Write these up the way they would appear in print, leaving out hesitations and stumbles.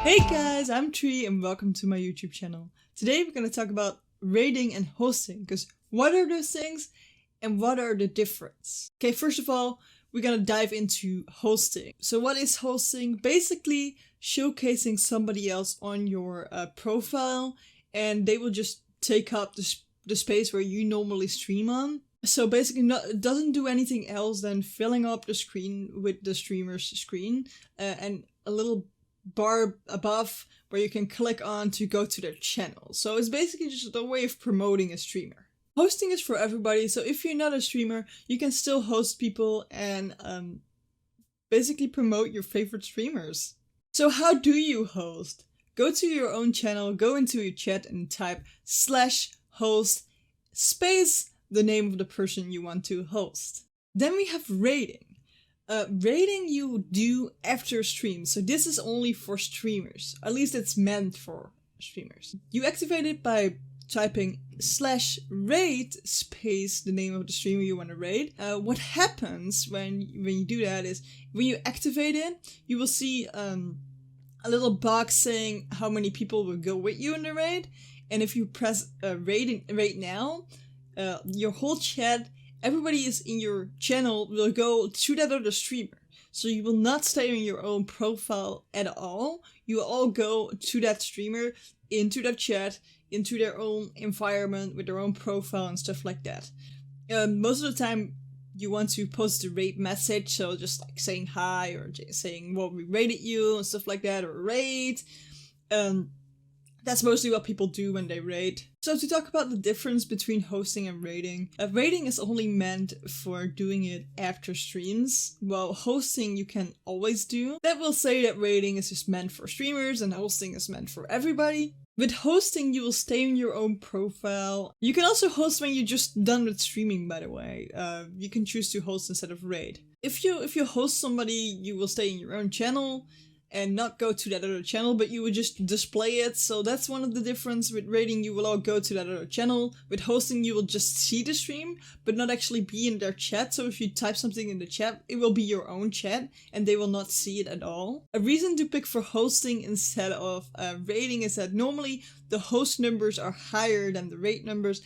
Hey guys, I'm Tree and welcome to my YouTube channel. Today we're going to talk about rating and hosting, because what are those things and what are the difference? Okay, first of all, we're going to dive into hosting. So what is hosting? Basically showcasing somebody else on your profile, and they will just take up the space where you normally stream on. So basically it doesn't do anything else than filling up the screen with the streamer's screen and a little bar above where you can click on to go to their channel. So it's basically just a way of promoting a streamer. Hosting is for everybody, so if you're not a streamer, you can still host people and basically promote your favorite streamers. So how do you host? Go to your own channel, go into your chat and type /host space the name of the person you want to host. Then we have rating. Rating you do after stream, so this is only for streamers. At least it's meant for streamers. You activate it by typing /rate space the name of the streamer you want to rate. What happens when you do that is when you activate it, you will see a little box saying how many people will go with you in the raid. And if you press rate now, your whole chat, everybody is in your channel will go to that other streamer. So you will not stay on your own profile at all. You will all go to that streamer, into that chat, into their own environment with their own profile and stuff like that. Most of the time you want to post a rate message, so just like saying hi or saying what we rated you and stuff like that, or rate. That's mostly what people do when they rate. So to talk about the difference between hosting and rating, rating is only meant for doing it after streams, while hosting you can always do. That will say that rating is just meant for streamers and hosting is meant for everybody. With hosting, you will stay in your own profile. You can also host when you're just done with streaming, by the way. You can choose to host instead of raid. If you host somebody, you will stay in your own channel and not go to that other channel, but you would just display it. So that's one of the difference. With rating, you will all go to that other channel. With hosting, you will just see the stream, but not actually be in their chat. So if you type something in the chat, it will be your own chat and they will not see it at all. A reason to pick for hosting instead of rating is that normally the host numbers are higher than the rate numbers.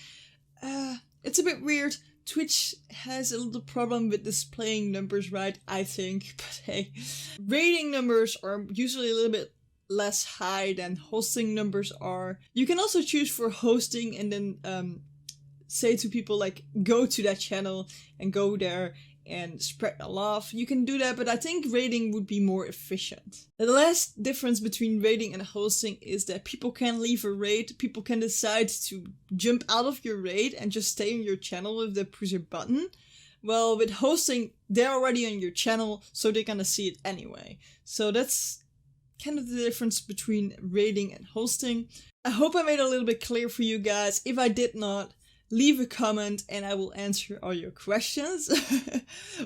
It's a bit weird. Twitch has a little problem with displaying numbers right, I think, but hey. Rating numbers are usually a little bit less high than hosting numbers are. You can also choose for hosting and then say to people like, go to that channel and go there and spread the love. You can do that, but I think rating would be more efficient. The last difference between rating and hosting is that people can leave a raid. People can decide to jump out of your raid and just stay on your channel with the push button. Well, with hosting, they're already on your channel, so they're gonna see it anyway. So that's kind of the difference between rating and hosting. I hope I made it a little bit clear for you guys. If I did not, leave a comment and I will answer all your questions.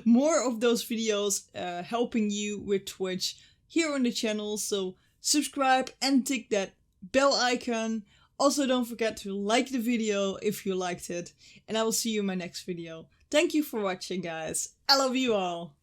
More of those videos helping you with Twitch here on the channel, so subscribe and tick that bell icon. Also, don't forget to like the video if you liked it, and I will see you in my next video. Thank you for watching, guys. I love you all.